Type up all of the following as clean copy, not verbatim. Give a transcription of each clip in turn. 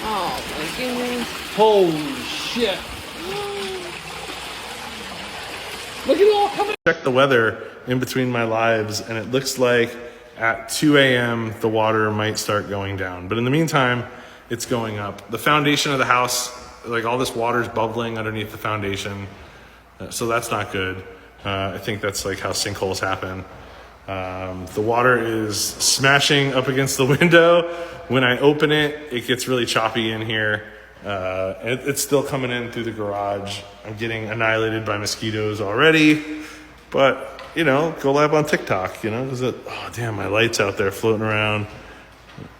Oh my goodness. Holy shit. Look at it all coming. Check the weather in between my lives, and it looks like at 2 a.m. the water might start going down. But in the meantime, it's going up. The foundation of the house, like all this water is bubbling underneath the foundation. So that's not good. I think that's like how sinkholes happen. The water is smashing up against the window. When I open it, it gets really choppy in here. It's still coming in through the garage. I'm getting annihilated by mosquitoes already. But, you know, go live on TikTok, you know, because oh, damn, my light's out there floating around.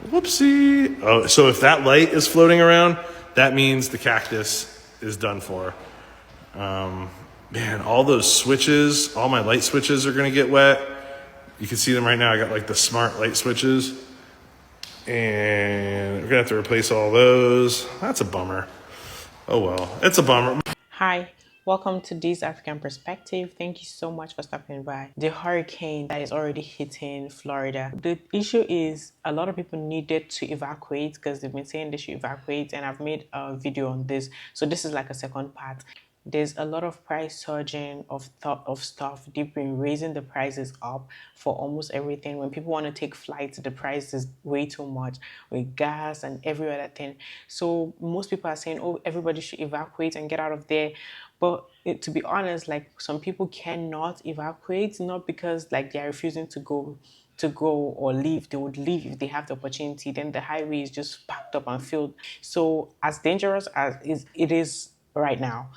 Whoopsie. Oh, so if that light is floating around, that means the cactus is done for. Man, all those switches, all my light switches are going to get wet. You can see them right now. I got like the smart light switches. And we're going to have to replace all those. That's a bummer. Oh well, it's a bummer. Hi, welcome to This African Perspective. Thank you so much for stopping by. The hurricane that is already hitting Florida. The issue is a lot of people needed to evacuate because they've been saying they should evacuate, and I've made a video on this. So this is like a second part. There's a lot of price surging of stuff. They've been raising the prices up for almost everything. When people want to take flights, the price is way too much with gas and every other thing. So most people are saying, oh, everybody should evacuate and get out of there. But to be honest, like some people cannot evacuate, not because like they are refusing to go or leave. They would leave if they have the opportunity. Then the highway is just packed up and filled. So as dangerous as it is right now,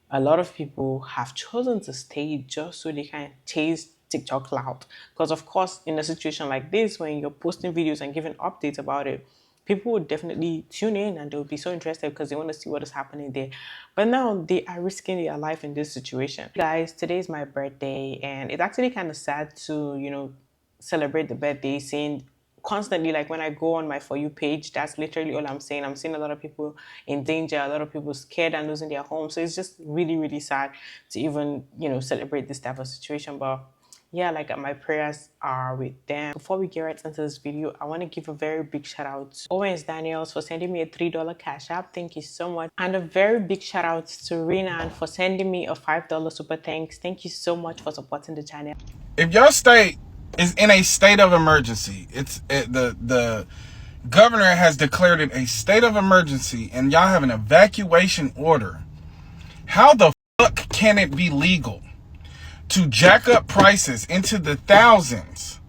a lot of people have chosen to stay just so they can chase TikTok clout. Because of course, in a situation like this, when you're posting videos and giving updates about it, people would definitely tune in and they'll be so interested because they want to see what is happening there. But now they are risking their life in this situation. Guys, today is my birthday, and it's actually kind of sad to, celebrate the birthday saying constantly, like when I go on my For You page, that's literally all I'm saying. I'm seeing a lot of people in danger, a lot of people scared and losing their homes. So it's just really, really sad to even, celebrate this type of situation. But yeah, like my prayers are with them. Before we get right into this video, I want to give a very big shout out to Owens Daniels for sending me a $3 cash app. Thank you so much. And a very big shout out to Renan for sending me a $5 super thanks. Thank you so much for supporting the channel. If your state is in a state of emergency, the governor has declared it a state of emergency, and y'all have an evacuation order. How the fuck can it be legal to jack up prices into the thousands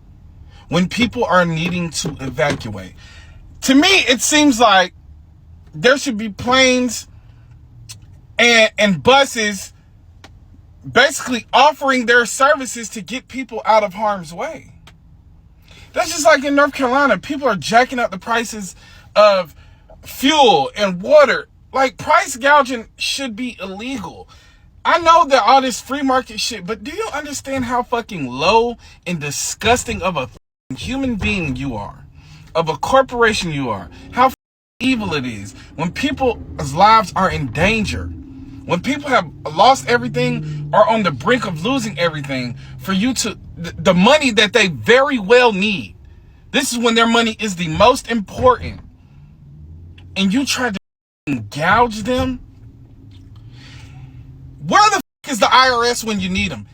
when people are needing to evacuate? To me, it seems like there should be planes and buses basically offering their services to get people out of harm's way. That's just like in North Carolina. People are jacking up the prices of fuel and water. Like, price gouging should be illegal. I know that all this free market shit, but do you understand how fucking low and disgusting of a human being you are? Of a corporation you are? How evil it is when people's lives are in danger? When people have lost everything or on the brink of losing everything, for you to, the money that they very well need, this is when their money is the most important, and you try to gouge them? Where the fuck is the IRS when you need them?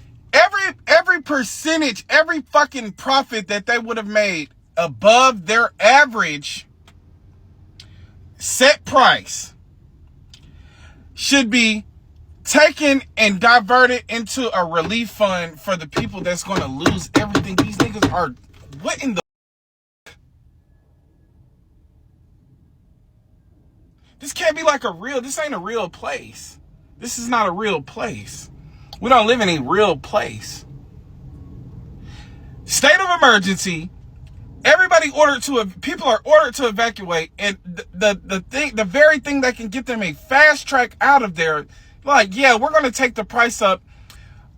Every percentage, every fucking profit that they would have made above their average set price should be taken and diverted into a relief fund for the people that's going to lose everything. These niggas are, what in the, this can't be like this ain't a real place. This is not a real place. We don't live in a real place. State of emergency. People are ordered to evacuate, and the very thing that can get them a fast track out of there, like, yeah, we're going to take the price up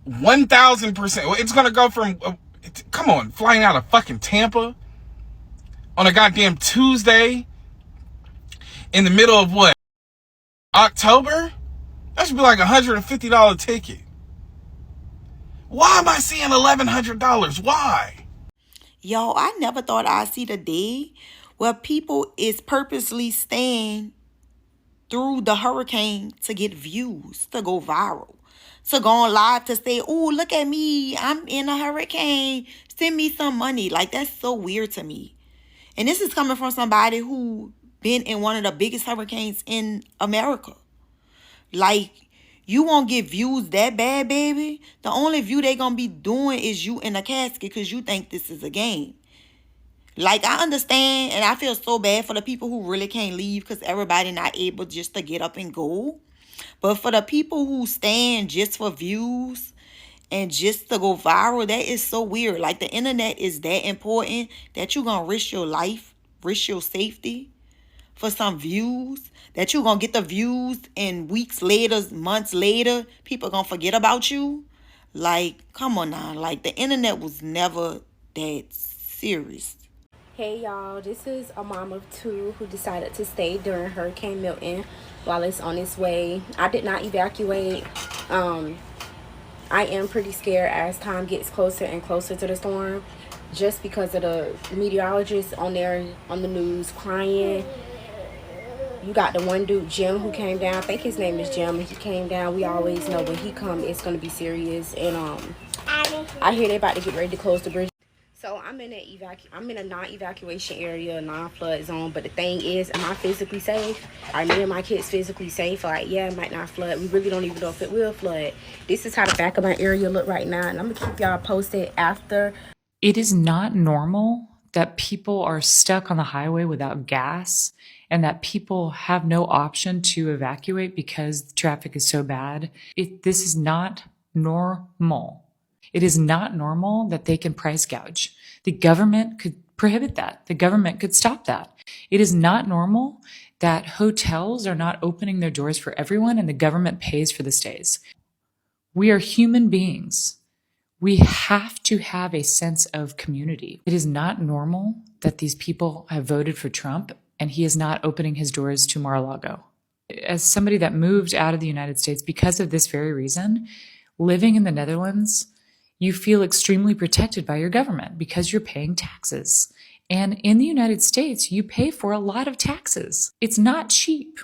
1,000%. It's going to go from, come on, flying out of fucking Tampa on a goddamn Tuesday in the middle of what, October? That should be like $150 ticket. Why am I seeing $1,100? Why? Yo, I never thought I'd see the day where people is purposely staying through the hurricane to get views, to go viral, to go on live, to say, oh, look at me, I'm in a hurricane, send me some money. Like, that's so weird to me. And this is coming from somebody who been in one of the biggest hurricanes in America. Like, you won't get views that bad, baby. The only view they gonna be doing is you in a casket because you think this is a game. Like, I understand, and I feel so bad for the people who really can't leave because everybody not able just to get up and go. But for the people who stand just for views and just to go viral, that is so weird. Like, the internet is that important that you gonna risk your life, risk your safety for some views, that you gonna get the views and weeks later, months later, people gonna forget about you. Like, come on now. Like, the internet was never that serious. Hey y'all, this is a mom of two who decided to stay during Hurricane Milton while it's on its way. I did not evacuate. I am pretty scared as time gets closer and closer to the storm, just because of the meteorologists on there on the news crying. You got the one dude, Jim, who came down. I think his name is Jim. He came down. We always know when he come, it's going to be serious. And I hear they're about to get ready to close the bridge. So I'm in a non-evacuation area, non-flood zone. But the thing is, am I physically safe? Are me and my kids physically safe? Like, yeah, it might not flood. We really don't even know if it will flood. This is how the back of my area look right now. And I'm going to keep y'all posted after. It is not normal that people are stuck on the highway without gas and that people have no option to evacuate because the traffic is so bad. This is not normal. It is not normal that they can price gouge. The government could prohibit that. The government could stop that. It is not normal that hotels are not opening their doors for everyone and the government pays for the stays. We are human beings. We have to have a sense of community. It is not normal that these people have voted for Trump and he is not opening his doors to Mar-a-Lago. As somebody that moved out of the United States because of this very reason, living in the Netherlands, you feel extremely protected by your government because you're paying taxes. And in the United States, you pay for a lot of taxes. It's not cheap.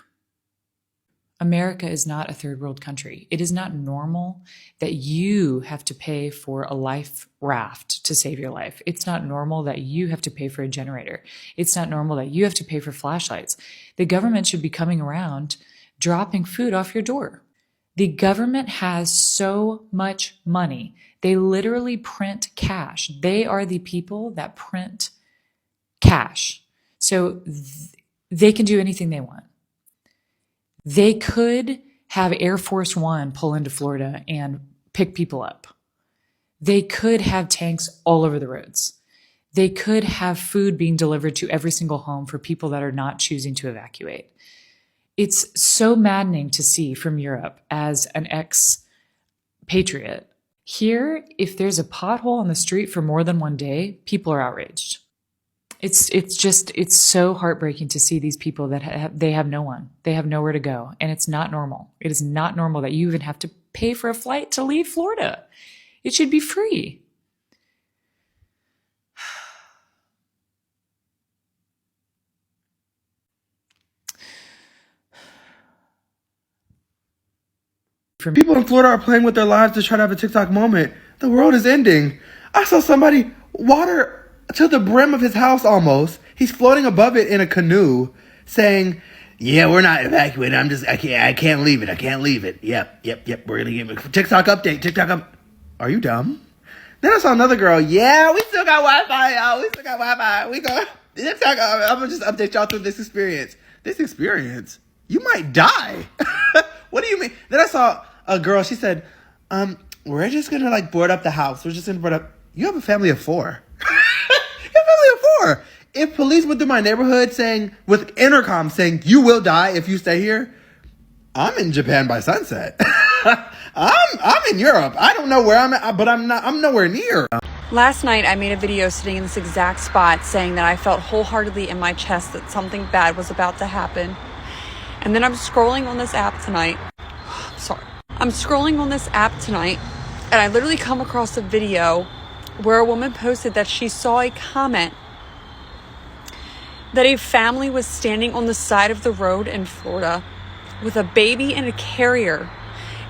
America is not a third world country. It is not normal that you have to pay for a life raft to save your life. It's not normal that you have to pay for a generator. It's not normal that you have to pay for flashlights. The government should be coming around dropping food off your door. The government has so much money. They literally print cash. They are the people that print cash. So they can do anything they want. They could have Air Force One pull into Florida and pick people up. They could have tanks all over the roads. They could have food being delivered to every single home for people that are not choosing to evacuate. It's so maddening to see from Europe as an ex-patriot. Here, if there's a pothole on the street for more than one day, people are outraged. It's so heartbreaking to see these people that they have no one. They have nowhere to go. And it's not normal. It is not normal that you even have to pay for a flight to leave Florida. It should be free. People in Florida are playing with their lives to try to have a TikTok moment. The world is ending. I saw somebody water to the brim of his house almost. He's floating above it in a canoe saying, yeah, we're not evacuating. I can't leave it. I can't leave it. Yep. We're going to give a TikTok update. Are you dumb? Then I saw another girl. Yeah, we still got Wi-Fi, y'all. We still got Wi-Fi. We got TikTok. I'm going to just update y'all through this experience. This experience? You might die. What do you mean? Then I saw a girl. She said, we're just going to board up the house. We're just going to board up. You have a family of 4. If police went through my neighborhood with intercom saying, you will die if you stay here, I'm in Japan by sunset. I'm in Europe. I don't know where I'm at, but I'm nowhere near. Last night, I made a video sitting in this exact spot saying that I felt wholeheartedly in my chest that something bad was about to happen. And then I'm scrolling on this app tonight. I'm scrolling on this app tonight, and I literally come across a video where a woman posted that she saw a comment that a family was standing on the side of the road in Florida with a baby in a carrier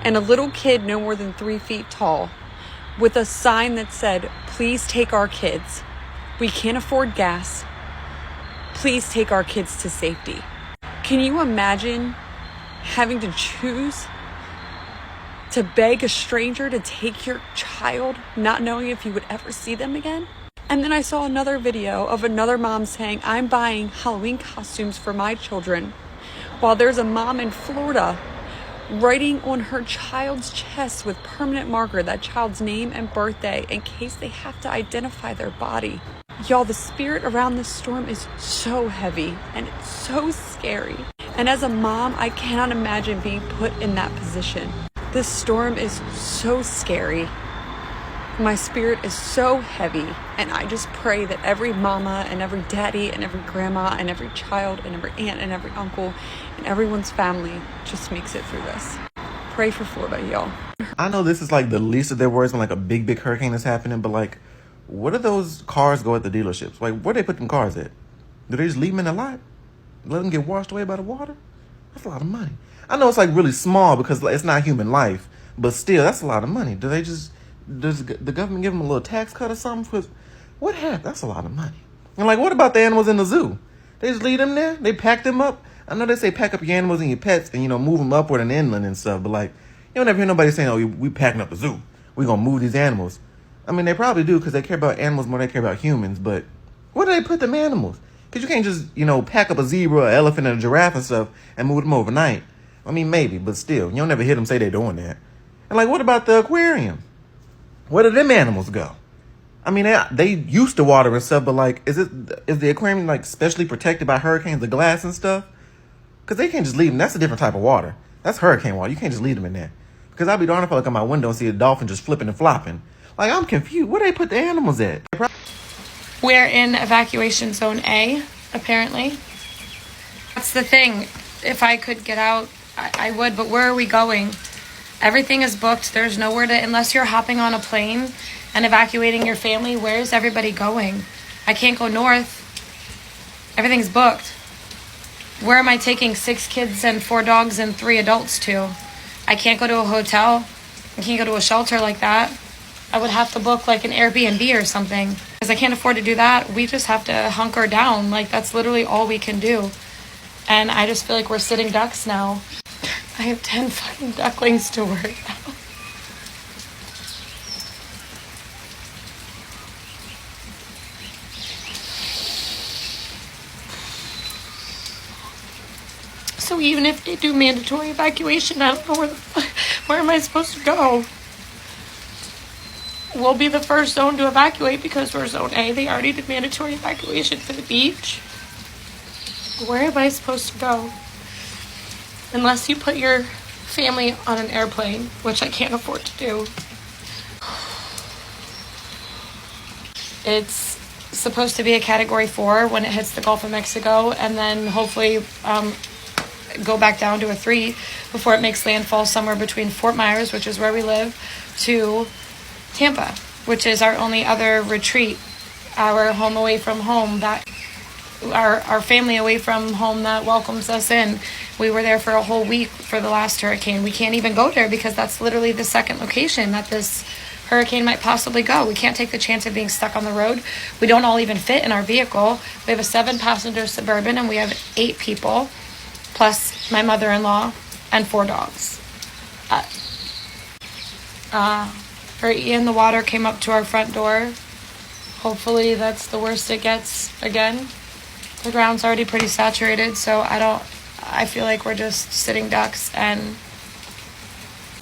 and a little kid no more than 3 feet tall with a sign that said, "Please take our kids. We can't afford gas. Please take our kids to safety." Can you imagine having to choose to beg a stranger to take your child, not knowing if you would ever see them again? And then I saw another video of another mom saying, "I'm buying Halloween costumes for my children," while there's a mom in Florida writing on her child's chest with permanent marker that child's name and birthday in case they have to identify their body. Y'all, the spirit around this storm is so heavy and it's so scary. And as a mom, I cannot imagine being put in that position. This storm is so scary. My spirit is so heavy, and I just pray that every mama and every daddy and every grandma and every child and every aunt and every uncle and everyone's family just makes it through this. Pray for Florida, y'all. I know this is like the least of their worries when like a big hurricane is happening, but like, where do those cars go at the dealerships? Like, where they put them cars at? Do they just leave them in the lot? Let them get washed away by the water? That's a lot of money. I know it's like really small because it's not human life, but still, that's a lot of money. Does the government give them a little tax cut or something? For what happened? That's a lot of money. And like, what about the animals in the zoo? They just leave them there? They pack them up? I know they say pack up your animals and your pets and, move them upward and inland and stuff, but like, you don't ever hear nobody saying, "Oh, we packing up the zoo. We gonna move these animals." I mean, they probably do because they care about animals more than they care about humans, but where do they put them animals? Because you can't just, pack up a zebra, an elephant, and a giraffe and stuff and move them overnight. I mean, maybe, but still, you don't ever hear them say they're doing that. And like, what about the aquarium? Where did them animals go? I mean, they used to water and stuff, but like, is the aquarium like specially protected by hurricanes, the glass and stuff? Because they can't just leave them. That's a different type of water. That's hurricane water. You can't just leave them in there. Because I'd be darned if I look out my window and see a dolphin just flipping and flopping. Like, I'm confused. Where they put the animals at? We're in evacuation zone A, apparently. That's the thing. If I could get out, I would, but where are we going? Everything is booked. There's nowhere to, unless you're hopping on a plane and evacuating your family, where's everybody going? I can't go north. Everything's booked. Where am I taking 6 kids and 4 dogs and 3 adults to? I can't go to a hotel. I can't go to a shelter like that. I would have to book like an Airbnb or something. Because I can't afford to do that. We just have to hunker down. Like, that's literally all we can do. And I just feel like we're sitting ducks now. I have 10 fucking ducklings to worry about. So even if they do mandatory evacuation, I don't know where am I supposed to go? We'll be the first zone to evacuate because we're zone A. They already did mandatory evacuation for the beach. Where am I supposed to go? Unless you put your family on an airplane, which I can't afford to do. It's supposed to be a Category 4 when it hits the Gulf of Mexico, and then hopefully go back down to a 3 before it makes landfall somewhere between Fort Myers, which is where we live, to Tampa, which is our only other retreat, our home away from home, that our family away from home that welcomes us in. We were there for a whole week for the last hurricane. We can't even go there because that's literally the second location that this hurricane might possibly go. We can't take the chance of being stuck on the road. We don't all even fit in our vehicle. We have a 7-passenger Suburban and we have 8 people, plus my mother-in-law and 4 dogs. And the water came up to our front door. Hopefully that's the worst it gets again. The ground's already pretty saturated, so I feel like we're just sitting ducks. And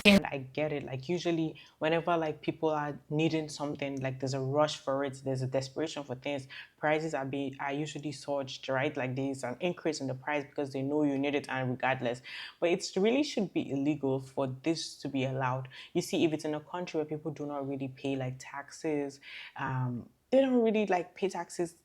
I get it. Like, usually whenever like people are needing something, like there's a rush for it, there's a desperation for things, prices are usually surged, right? Like, there's an increase in the price because they know you need it, and regardless. But it really should be illegal for this to be allowed. You see, if it's in a country where people do not really pay like taxes, they don't really like pay taxes,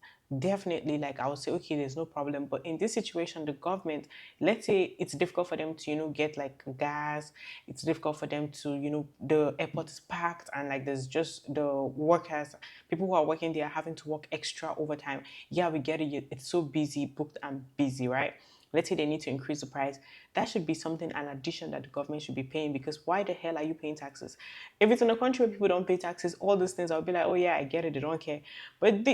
definitely, like, I would say, okay, there's no problem. But in this situation, the government, let's say it's difficult for them to get like gas, it's difficult for them to the airport is packed, and like there's just the workers, people who are working there are having to work extra overtime. Yeah, we get it, it's so busy, booked and busy, right? let's say they need to increase the price, that should be something, an addition that the government should be paying, because why the hell are you paying taxes? If it's in a country where people don't pay taxes, all those things, I'll be like, oh yeah, I get it, they don't care. But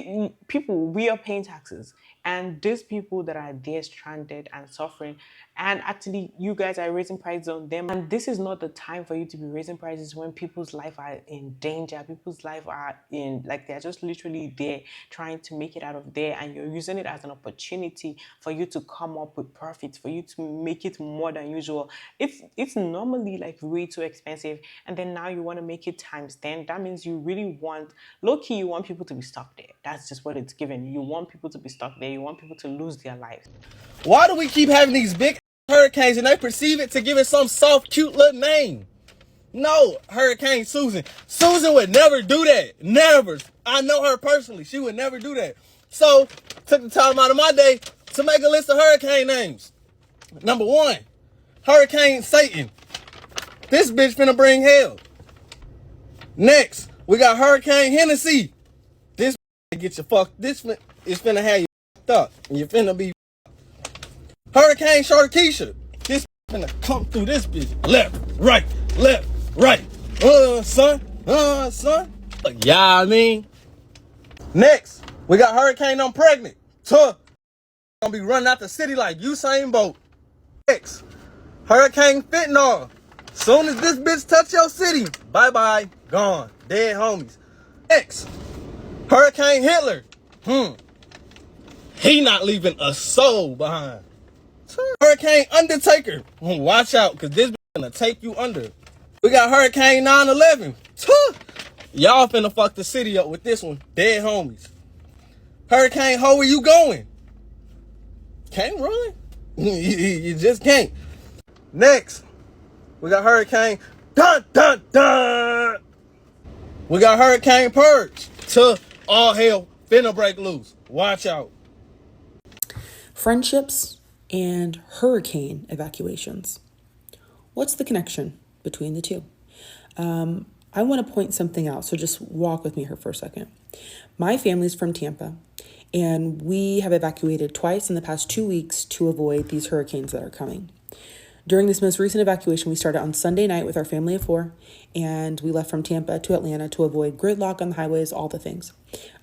people, we are paying taxes. And these people that are there stranded and suffering, and actually you guys are raising prices on them. And this is not the time for you to be raising prices when people's life are in danger, people's life are in, like, they're just literally there trying to make it out of there, and you're using it as an opportunity for you to come up with profits, for you to make it more than usual. It's normally like way too expensive, and then now you want to make it times 10. That means you really want, low-key, you want people to be stuck there. That's just what it's given. You want people to be stuck there. You want people to lose their lives. Why do we keep having these big hurricanes and they perceive it to give it some soft, cute little name? No, Hurricane Susan. Susan would never do that. Never. I know her personally. She would never do that. So, took the time out of my day to make a list of hurricane names. Number 1, Hurricane Satan. This bitch finna bring hell. Next, we got Hurricane Hennessy. This get you fucked. This is finna have you fucked up. And you're finna be Hurricane Sharkeisha. This finna come through this bitch. Left, right. Son. Yeah, I mean. Next, we got Hurricane I'm Pregnant. Gonna be running out the city like Usain Bolt. Next, Hurricane Fentanyl. Soon as this bitch touch your city, bye-bye, gone, dead homies. Next, Hurricane Hitler. He not leaving a soul behind. Hurricane Undertaker. Watch out, because this bitch gonna take you under. We got Hurricane 9/11. Y'all finna fuck the city up with this one. Dead homies. Hurricane, how are you going? Can't run. You just can't. Next, we got Hurricane Dun Dun Dun. We got Hurricane Purge. All hell finna break loose. Watch out. Friendships and hurricane evacuations. What's the connection between the two? I want to point something out, so just walk with me here for a second. My family's from Tampa, and we have evacuated twice in the past 2 weeks to avoid these hurricanes that are coming. During this most recent evacuation, we started on Sunday night with our family of 4, and we left from Tampa to Atlanta to avoid gridlock on the highways, all the things.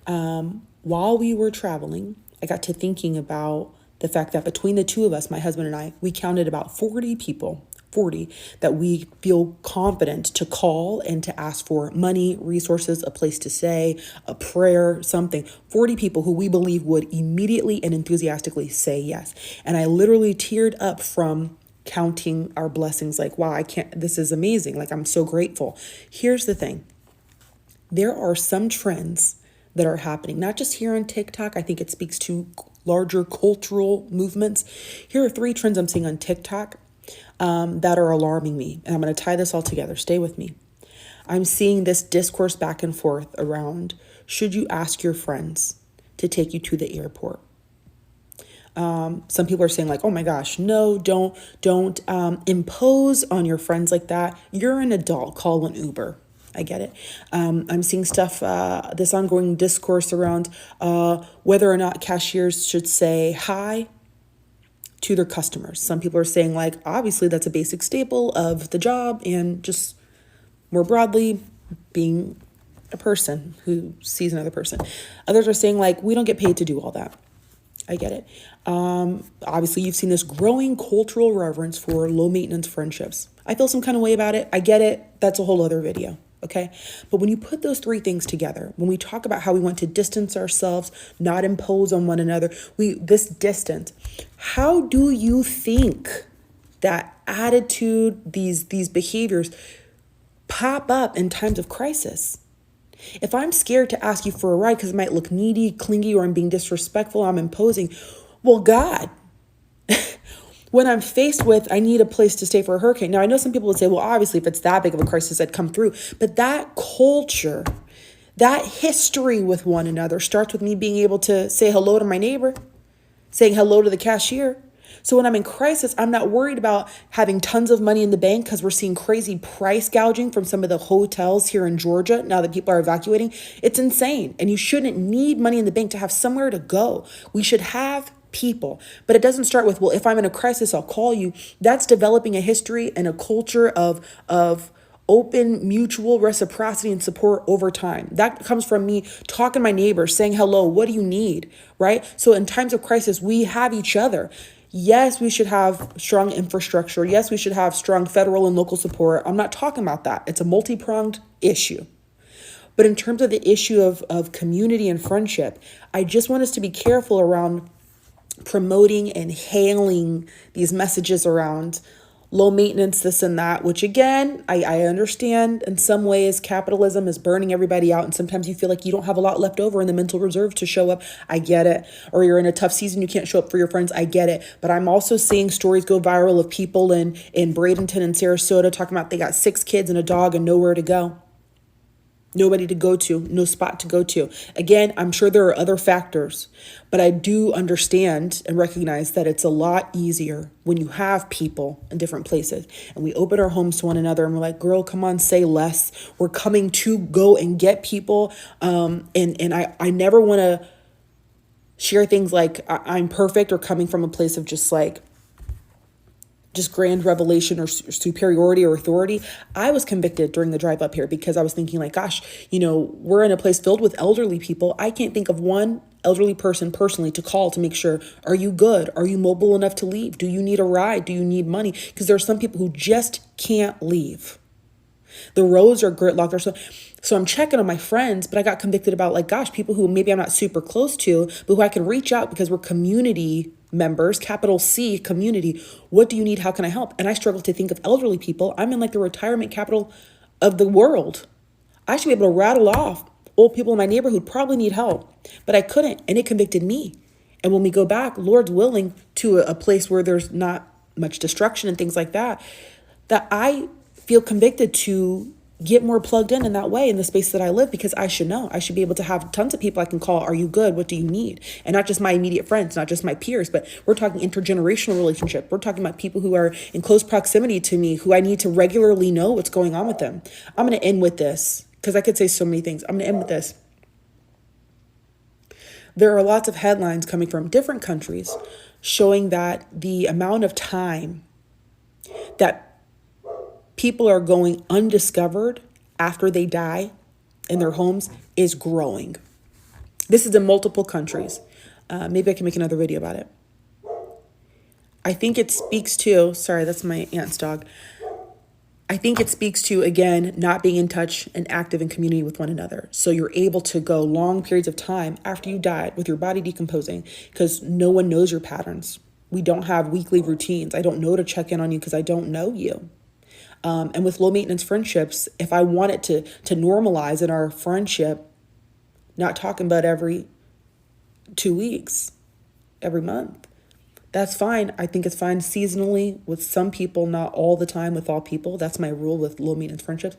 While we were traveling, I got to thinking about the fact that between the two of us, my husband and I, we counted about 40 people, 40, that we feel confident to call and to ask for money, resources, a place to stay, a prayer, something. 40 people who we believe would immediately and enthusiastically say yes. And I literally teared up from counting our blessings, like, wow, this is amazing. Like, I'm so grateful. Here's the thing. There are some trends that are happening, not just here on TikTok. I think it speaks to larger cultural movements. Here are 3 trends I'm seeing on TikTok that are alarming me. And I'm going to tie this all together. Stay with me. I'm seeing this discourse back and forth around, should you ask your friends to take you to the airport? Some people are saying like, oh my gosh, no, don't impose on your friends like that. You're an adult, call an Uber. I get it. I'm seeing stuff, this ongoing discourse around whether or not cashiers should say hi to their customers. Some people are saying like, obviously that's a basic staple of the job, and just more broadly being a person who sees another person. Others are saying like, we don't get paid to do all that. I get it. Obviously, you've seen this growing cultural reverence for low maintenance friendships. I feel some kind of way about it. I get it. That's a whole other video. Okay. But when you put those 3 things together, when we talk about how we want to distance ourselves, not impose on one another, this distance, how do you think that attitude, these behaviors pop up in times of crisis? If I'm scared to ask you for a ride because it might look needy, clingy, or I'm being disrespectful, I'm imposing, well, God, when I'm faced with, I need a place to stay for a hurricane. Now, I know some people would say, well, obviously, if it's that big of a crisis, I'd come through. But that culture, that history with one another starts with me being able to say hello to my neighbor, saying hello to the cashier. So when I'm in crisis, I'm not worried about having tons of money in the bank because we're seeing crazy price gouging from some of the hotels here in Georgia now that people are evacuating. It's insane. And you shouldn't need money in the bank to have somewhere to go. We should have people. But it doesn't start with, well, if I'm in a crisis, I'll call you. That's developing a history and a culture of open mutual reciprocity and support over time. That comes from me talking to my neighbors, saying hello, what do you need, right? So in times of crisis, we have each other. Yes, we should have strong infrastructure. Yes, we should have strong federal and local support. I'm not talking about that. It's a multi-pronged issue. But in terms of the issue of community and friendship, I just want us to be careful around promoting and hailing these messages around low maintenance, this and that, which again, I understand in some ways capitalism is burning everybody out. And sometimes you feel like you don't have a lot left over in the mental reserve to show up. I get it. Or you're in a tough season, you can't show up for your friends. I get it. But I'm also seeing stories go viral of people in Bradenton and Sarasota talking about they got 6 kids and a dog and nowhere to go. Nobody to go to, no spot to go to. Again, I'm sure there are other factors, but I do understand and recognize that it's a lot easier when you have people in different places and we open our homes to one another and we're like, girl, come on, say less. We're coming to go and get people. And I never want to share things like I'm perfect or coming from a place of just grand revelation or superiority or authority. I was convicted during the drive up here because I was thinking like, gosh, we're in a place filled with elderly people. I can't think of one elderly person personally to call to make sure, are you good? Are you mobile enough to leave? Do you need a ride? Do you need money? Because there are some people who just can't leave. The roads are gridlocked. So I'm checking on my friends, but I got convicted about like, gosh, people who maybe I'm not super close to, but who I can reach out because we're community members, capital C community. What do you need? How can I help? And I struggle to think of elderly people. I'm in like the retirement capital of the world. I should be able to rattle off old people in my neighborhood who probably need help, but I couldn't. And it convicted me. And when we go back, Lord's willing, to a place where there's not much destruction and things like that, that I feel convicted to get more plugged in that way in the space that I live, because I should know. I should be able to have tons of people I can call. Are you good? What do you need? And not just my immediate friends, not just my peers, but we're talking intergenerational relationship. We're talking about people who are in close proximity to me, who I need to regularly know what's going on with them. I'm going to end with this because I could say so many things. I'm going to end with this. There are lots of headlines coming from different countries showing that the amount of time that people are going undiscovered after they die in their homes is growing. This is in multiple countries. Maybe I can make another video about it. I think it speaks to, sorry, that's my aunt's dog. I think it speaks to, again, not being in touch and active in community with one another. So you're able to go long periods of time after you died with your body decomposing because no one knows your patterns. We don't have weekly routines. I don't know to check in on you because I don't know you. And with low maintenance friendships, if I want it to normalize in our friendship, not talking about every 2 weeks, every month, that's fine. I think it's fine seasonally with some people, not all the time with all people. That's my rule with low maintenance friendships.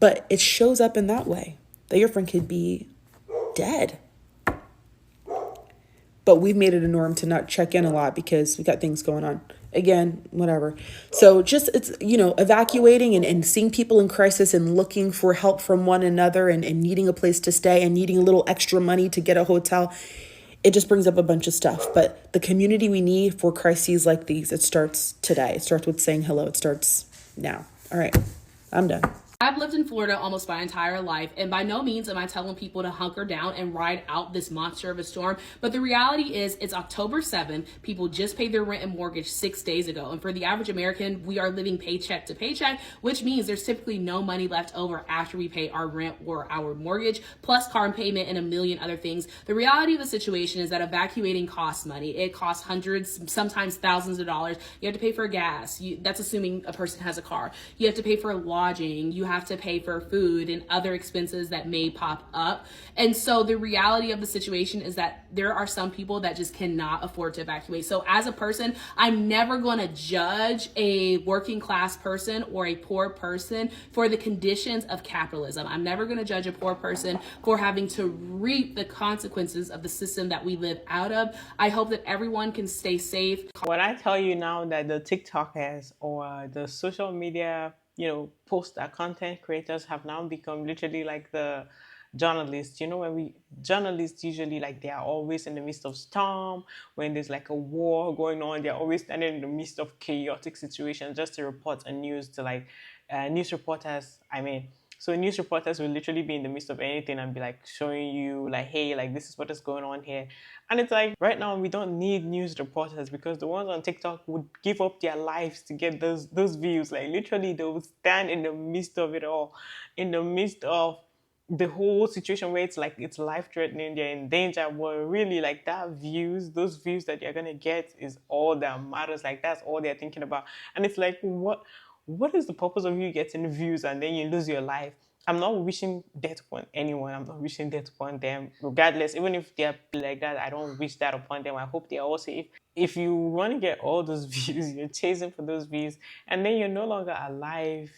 But it shows up in that way that your friend could be dead. But we've made it a norm to not check in a lot because we got things going on. Again, whatever. So just, it's, evacuating and seeing people in crisis and looking for help from one another and needing a place to stay and needing a little extra money to get a hotel. It just brings up a bunch of stuff. But the community we need for crises like these, it starts today. It starts with saying hello. It starts now. All right, I'm done. I've lived in Florida almost my entire life, and by no means am I telling people to hunker down and ride out this monster of a storm, but the reality is it's October 7th. People just paid their rent and mortgage 6 days ago, and for the average American, we are living paycheck to paycheck, which means there's typically no money left over after we pay our rent or our mortgage, plus car payment and a million other things. The reality of the situation is that evacuating costs money. It costs hundreds, sometimes thousands of dollars. You have to pay for gas. That's assuming a person has a car. You have to pay for lodging. You have to pay for food and other expenses that may pop up. And so the reality of the situation is that there are some people that just cannot afford to evacuate. So as a person, I'm never going to judge a working class person or a poor person for the conditions of capitalism. I'm never going to judge a poor person for having to reap the consequences of the system that we live out of. I hope that everyone can stay safe. When I tell you now that the TikTokers or the social media, post that content creators have now become literally like the journalists, you know, journalists usually, like, they are always in the midst of storm. When there's like a war going on, they're always standing in the midst of chaotic situations just to report a news to, like, news reporters, I mean. So news reporters will literally be in the midst of anything and be like showing you, like, hey, like, this is what is going on here. And it's like, right now we don't need news reporters, because the ones on TikTok would give up their lives to get those views. Like, literally they would stand in the midst of it all, in the midst of the whole situation where it's like it's life threatening, they're in danger, but really, like, those views that you're gonna get is all that matters. Like, that's all they're thinking about. And it's like, what is the purpose of you getting views and then you lose your life? I'm not wishing death upon anyone. I'm not wishing death upon them, regardless. Even if they're like that, I don't wish that upon them. I hope they're all safe. If you want to get all those views, you're chasing for those views, and then you're no longer alive.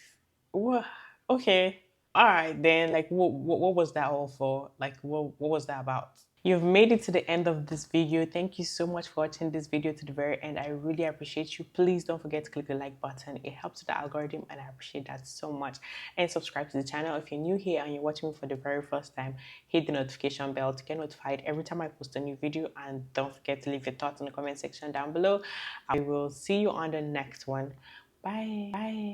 Well, okay, all right, then, like, what was that all for? Like, what was that about? You've made it to the end of this video. Thank you so much for watching this video to the very end. I really appreciate you. Please don't forget to click the like button. It helps with the algorithm, and I appreciate that so much. And subscribe to the channel. If you're new here and you're watching me for the very first time, hit the notification bell to get notified every time I post a new video. And don't forget to leave your thoughts in the comment section down below. I will see you on the next one. Bye. Bye.